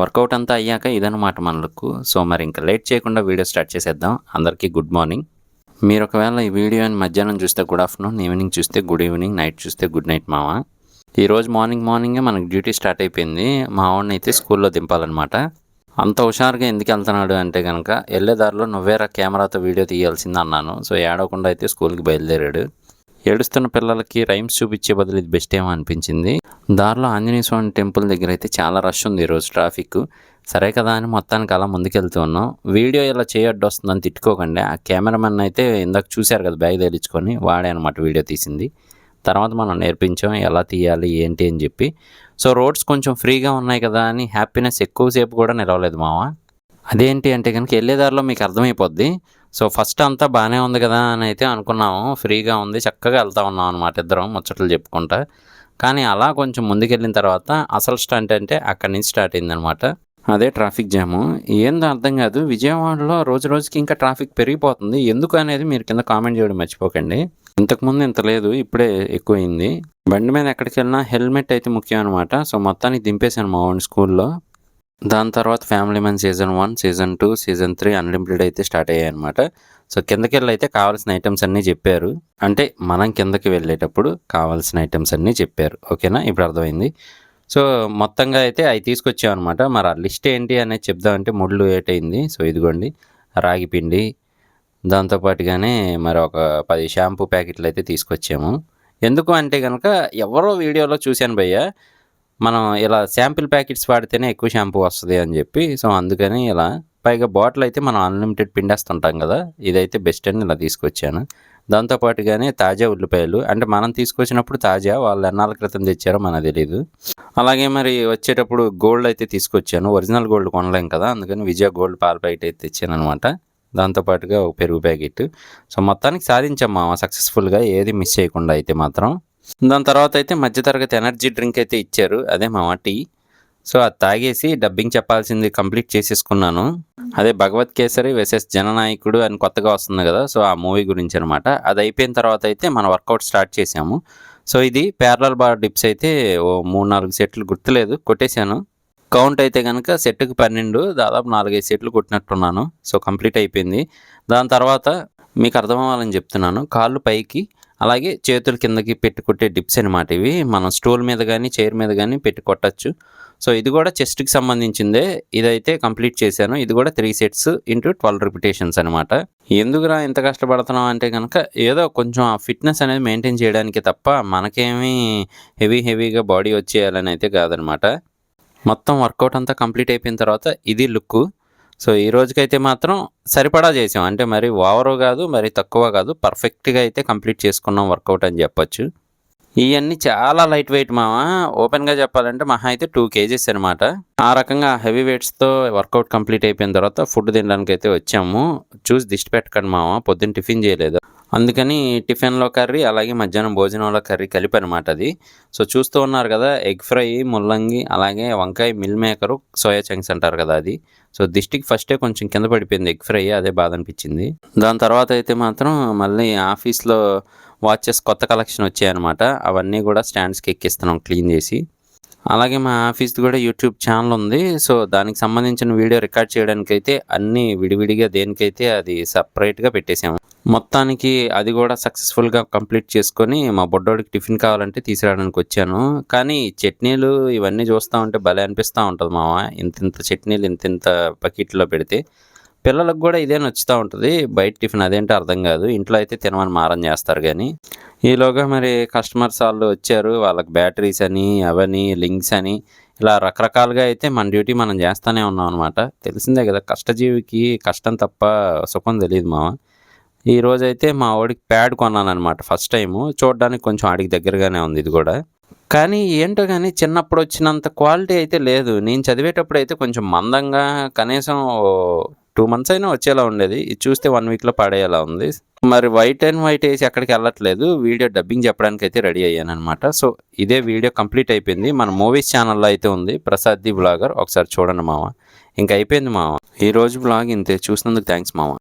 Work out అంతా అయ్యాక ఇదన్నమాట మనకు. సో మరి ఇంకా లేట్ చేయకుండా వీడియో స్టార్ట్ చేసేద్దాం. అందరికీ గుడ్ మార్నింగ్. మీరు ఒకవేళ ఈ వీడియోని మధ్యాహ్నం చూస్తే గుడ్ ఆఫ్టర్నూన్, ఈవినింగ్ చూస్తే గుడ్ ఈవినింగ్, నైట్ చూస్తే గుడ్ నైట్ మామ. ఈరోజు మార్నింగే మనకి డ్యూటీ స్టార్ట్ అయిపోయింది. మా వాడిని అయితే స్కూల్లో దింపాలన్నమాట. అంత హుషారుగా ఎందుకు వెళ్తున్నాడు అంటే కనుక, వెళ్ళేదారిలో నువ్వేరా కెమెరాతో వీడియో తీయాల్సింది అన్నాను. సో ఏడవకుండా అయితే స్కూల్కి బయలుదేరాడు. ఏడుస్తున్న పిల్లలకి రైమ్స్ చూపించే బదులు ఇది బెస్ట్ ఏమో అనిపించింది. దారిలో ఆంజనేయ స్వామి టెంపుల్ దగ్గర అయితే చాలా రష్ ఉంది ఈరోజు ట్రాఫిక్. సరే కదా అని మొత్తానికి అలా ముందుకెళ్తూ ఉన్నాం. వీడియో ఇలా చేయడ్డు వస్తుందని తిట్టుకోకండి. ఆ కెమెరామెన్ అయితే ఇందాక చూశారు కదా బ్యాగ్ తేలించుకొని, వాడే అనమాట వీడియో తీసింది. తర్వాత మనం నేర్పించాం ఎలా తీయాలి ఏంటి అని చెప్పి. సో రోడ్స్ కొంచెం ఫ్రీగా ఉన్నాయి కదా అని హ్యాపీనెస్ ఎక్కువసేపు కూడా నిలవలేదు మామ. అదేంటి అంటే కనుక వెళ్ళేదారిలో మీకు అర్థమైపోద్ది. సో ఫస్ట్ అంతా బాగానే ఉంది కదా అని అయితే అనుకున్నాము. ఫ్రీగా ఉంది, చక్కగా వెళ్తూ ఉన్నాం అనమాట ఇద్దరం ముచ్చట్లు చెప్పుకుంటా. కానీ అలా కొంచెం ముందుకెళ్ళిన తర్వాత అసలు స్టంట్ అంటే అక్కడి నుంచి స్టార్ట్ అయిందనమాట. అదే ట్రాఫిక్ జాము. ఏందో అర్థం కాదు, విజయవాడలో రోజు రోజుకి ఇంకా ట్రాఫిక్ పెరిగిపోతుంది. ఎందుకు అనేది మీరు కింద కామెంట్ చేయడం మర్చిపోకండి. ఇంతకుముందు ఇంత లేదు, ఇప్పుడే ఎక్కువైంది. బండి మీద ఎక్కడికి వెళ్ళినా హెల్మెట్ అయితే ముఖ్యం అనమాట. సో మొత్తానికి దింపేశాను మా వాడిని స్కూల్లో. దాని తర్వాత family man season 1, season 2, season 3 unlimited అయితే స్టార్ట్ అయ్యాయి అనమాట. సో కిందకి వెళ్ళి అయితే కావాల్సిన ఐటమ్స్ అన్నీ చెప్పారు. అంటే మనం కిందకి వెళ్ళేటప్పుడు కావాల్సిన ఐటమ్స్ అన్నీ చెప్పారు. ఓకేనా, ఇప్పుడు అర్థమైంది. సో మొత్తంగా అయితే అవి తీసుకొచ్చామన్నమాట. మరి ఆ లిస్ట్ ఏంటి అనేది చెప్దామంటే ముళ్ళు ఏటైంది. సో ఇదిగోండి రాగి పిండి, దాంతోపాటుగానే మరి ఒక 10 షాంపూ ప్యాకెట్లు అయితే తీసుకొచ్చాము. ఎందుకు అంటే కనుక ఎవరో వీడియోలో చూశాను భయ్య, మనం ఇలా శాంపిల్ ప్యాకెట్స్ వాడితేనే ఎక్కువ షాంపూ వస్తుంది అని చెప్పి. సో అందుకని ఇలా, పైగా బాటిల్ అయితే మనం అన్లిమిటెడ్ పిండేస్తుంటాం కదా, ఇదైతే బెస్ట్ అని ఇలా తీసుకొచ్చాను. దాంతోపాటుగానే తాజా ఉల్లిపాయలు, అంటే మనం తీసుకొచ్చినప్పుడు తాజా, వాళ్ళు ఎన్నాళ్ళ క్రితం తెచ్చారో మనకు తెలియదు. అలాగే మరి వచ్చేటప్పుడు గోల్డ్ అయితే తీసుకొచ్చాను. ఒరిజినల్ గోల్డ్ కొనలేం కదా, అందుకని విజయ గోల్డ్ పాల ప్యాకెట్ అయితే తెచ్చాను అనమాట. దాంతోపాటుగా ఒక పెరుగు ప్యాకెట్. సో మొత్తానికి సాధించాం సక్సెస్ఫుల్గా, ఏది మిస్ చేయకుండా అయితే మాత్రం. దాని తర్వాత అయితే మధ్యతరగతి ఎనర్జీ డ్రింక్ అయితే ఇచ్చారు, అదే మా టీ. సో అది తాగేసి డబ్బింగ్ చెప్పాల్సింది కంప్లీట్ చేసేసుకున్నాను. అదే భగవత్ కేసరి వెసెస్ జననాయకుడు అని కొత్తగా వస్తుంది కదా, సో ఆ మూవీ గురించి అనమాట. అది అయిపోయిన తర్వాత అయితే మన వర్కౌట్ స్టార్ట్ చేసాము. సో ఇది ప్యారలల్ బార్ డిప్స్ అయితే ఓ 3-4 సెట్లు గుర్తులేదు, కొట్టేశాను. కౌంట్ అయితే కనుక సెట్కి 12, దాదాపు 4-5 సెట్లు కొట్టినట్టున్నాను. సో కంప్లీట్ అయిపోయింది. దాని తర్వాత మీకు అర్థం అవ్వాలని చెప్తున్నాను, కాళ్ళు పైకి అలాగే చేతులు కిందకి పెట్టి కొట్టే డిప్స్ అనమాట ఇవి. మనం స్టూల్ మీద కానీ చైర్ మీద కానీ పెట్టి కొట్టచ్చు. సో ఇది కూడా చెస్ట్కి సంబంధించిందే. ఇదైతే కంప్లీట్ చేశాను. ఇది కూడా 3 సెట్స్ ఇంటూ 12 రిపిటేషన్స్ అనమాట. ఎందుకురా ఇంత కష్టపడుతున్నాం అంటే కనుక, ఏదో కొంచెం ఆ ఫిట్నెస్ అనేది మెయింటైన్ చేయడానికి తప్ప మనకేమీ హెవీగా బాడీ వచ్చేయాలని అయితే కాదనమాట. మొత్తం వర్కౌట్ అంతా కంప్లీట్ అయిపోయిన తర్వాత ఇది లుక్. సో ఈ రోజుకైతే మాత్రం సరిపడా చేసాం, అంటే మరి ఓవరు కాదు మరి తక్కువ కాదు, పర్ఫెక్ట్గా అయితే కంప్లీట్ చేసుకున్నాం వర్కౌట్ అని చెప్పొచ్చు. ఇవన్నీ చాలా లైట్ వెయిట్ మామ. ఓపెన్గా చెప్పాలంటే మహా అయితే 2 kgs అనమాట. ఆ రకంగా హెవీ వెయిట్స్తో వర్కౌట్ కంప్లీట్ అయిపోయిన తర్వాత ఫుడ్ తినడానికి అయితే వచ్చాము. చూసి దిష్టి పెట్టకండి మామ, పొద్దున్న టిఫిన్ చేయలేదు, అందుకని టిఫిన్లో కర్రీ అలాగే మధ్యాహ్నం భోజనంలో కర్రీ కలిపి అనమాట అది. సో చూస్తూ ఉన్నారు కదా, ఎగ్ ఫ్రై, ముల్లంగి, అలాగే వంకాయ, మిల్ మేకరు, సోయా చంక్స్ అంటారు కదా అది. సో దిష్టికి ఫస్టే కొంచెం కింద పడిపోయింది ఎగ్ ఫ్రై, అదే బాధ అనిపించింది. దాని తర్వాత అయితే మాత్రం మళ్ళీ ఆఫీస్లో వాచెస్ కొత్త కలెక్షన్ వచ్చాయన్నమాట. అవన్నీ కూడా స్టాండ్స్కి ఎక్కిస్తున్నాం క్లీన్ చేసి. అలాగే మా ఆఫీస్ది కూడా యూట్యూబ్ ఛానల్ ఉంది. సో దానికి సంబంధించిన వీడియో రికార్డ్ చేయడానికి అయితే అన్నీ విడివిడిగా దేనికైతే అది సపరేట్గా పెట్టేసాము. మొత్తానికి అది కూడా సక్సెస్ఫుల్గా కంప్లీట్ చేసుకొని మా బొడ్డోడికి టిఫిన్ కావాలంటే తీసుకురావడానికి వచ్చాను. కానీ చట్నీలు ఇవన్నీ చూస్తూ ఉంటే భలే అనిపిస్తూ ఉంటుంది మామ. ఇంత చట్నీలు ఇంత బకెట్లో పెడితే పిల్లలకు కూడా ఇదే నచ్చుతూ ఉంటుంది. బయట టిఫిన్ అదేంటో అర్థం కాదు, ఇంట్లో అయితే తినమని మారం చేస్తారు. కానీ ఈలోగా మరి కస్టమర్స్ వాళ్ళు వచ్చారు, వాళ్ళకి బ్యాటరీస్ అని అవని లింక్స్ అని ఇలా రకరకాలుగా అయితే మన డ్యూటీ మనం చేస్తూనే ఉన్నాం అనమాట. తెలిసిందే కదా, కష్టజీవికి కష్టం తప్ప సుఖం తెలియదు మామ. ఈరోజైతే మా వాడికి ప్యాడ్ కొన్నాను అనమాట ఫస్ట్ టైము. చూడడానికి కొంచెం ఆడికి దగ్గరగానే ఉంది ఇది కూడా. కానీ ఏంటో కానీ చిన్నప్పుడు వచ్చినంత క్వాలిటీ అయితే లేదు. నేను చదివేటప్పుడు అయితే కొంచెం మందంగా, కనీసం 2 months అయినా వచ్చేలా ఉండేది. ఇది చూస్తే 1 weekలో పాడేలా ఉంది. మరి వైట్ వేసి ఎక్కడికి వెళ్ళట్లేదు, వీడియో డబ్బింగ్ చెప్పడానికి అయితే రెడీ అయ్యాను అనమాట. సో ఇదే వీడియో కంప్లీట్ అయిపోయింది. మన మూవీస్ ఛానల్లో అయితే ఉంది, ప్రసాద్ ది బ్లాగర్, ఒకసారి చూడండి మామ. ఇంకా అయిపోయింది మామ. ఈరోజు బ్లాగ్ ఇంతే. చూసినందుకు థ్యాంక్స్ మామ.